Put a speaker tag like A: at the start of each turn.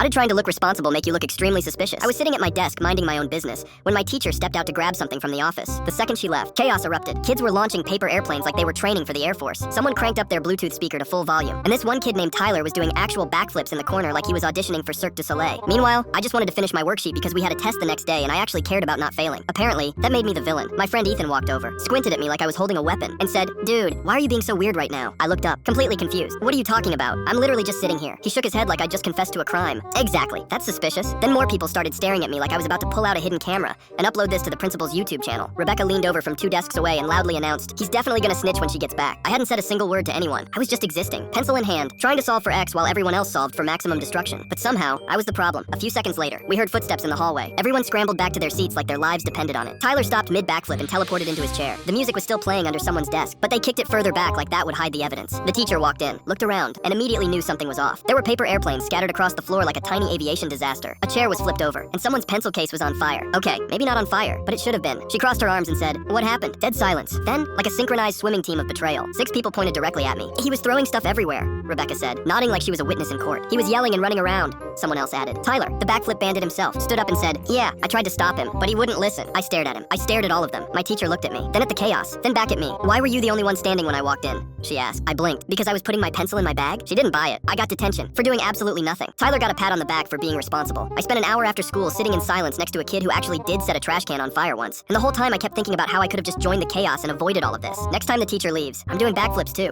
A: did trying to look responsible make you look extremely suspicious? I was sitting at my desk minding my own business when my teacher stepped out to grab something from the office. The second she left, chaos erupted. Kids were launching paper airplanes like they were training for the Air Force. Someone cranked up their Bluetooth speaker to full volume, and this one kid named Tyler was doing actual backflips in the corner like he was auditioning for Cirque du Soleil. Meanwhile, I just wanted to finish my worksheet because we had a test the next day and I actually cared about not failing. Apparently, that made me the villain. My friend Ethan walked over, squinted at me like I was holding a weapon, and said, "Dude, why are you being so weird right now?" I looked up, completely confused. "What are you talking about? I'm literally just sitting here." He shook his head like I just confessed to a crime. Exactly, that's suspicious. Then more people started staring at me like I was about to pull out a hidden camera and upload this to the principal's YouTube channel. Rebecca leaned over from 2 desks away and loudly announced, "He's definitely gonna snitch when she gets back." I hadn't said a single word to anyone. I was just existing, pencil in hand, trying to solve for X while everyone else solved for maximum destruction. But somehow, I was the problem. A few seconds later, we heard footsteps in the hallway. Everyone scrambled back to their seats like their lives depended on it. Tyler stopped mid-backflip and teleported into his chair. The music was still playing under someone's desk, but they kicked it further back like that would hide the evidence. The teacher walked in, looked around, and immediately knew something was off. There were paper airplanes scattered across the floor like a tiny aviation disaster. A chair was flipped over, and someone's pencil case was on fire. Okay, maybe not on fire, but it should have been. She crossed her arms and said, "What happened?" Dead silence. Then, like a synchronized swimming team of betrayal, 6 people pointed directly at me. "He was throwing stuff everywhere," Rebecca said, nodding like she was a witness in court. "He was yelling and running around," someone else added. Tyler, the backflip bandit himself, stood up and said, "Yeah, I tried to stop him, but he wouldn't listen." I stared at him. I stared at all of them. My teacher looked at me, then at the chaos, then back at me. "Why were you the only one standing when I walked in?" she asked. I blinked. "Because I was putting my pencil in my bag?" She didn't buy it. I got detention for doing absolutely nothing. Tyler got a pat on the back for being responsible. I spent an hour after school sitting in silence next to a kid who actually did set a trash can on fire once. And the whole time I kept thinking about how I could have just joined the chaos and avoided all of this. Next time the teacher leaves, I'm doing backflips too.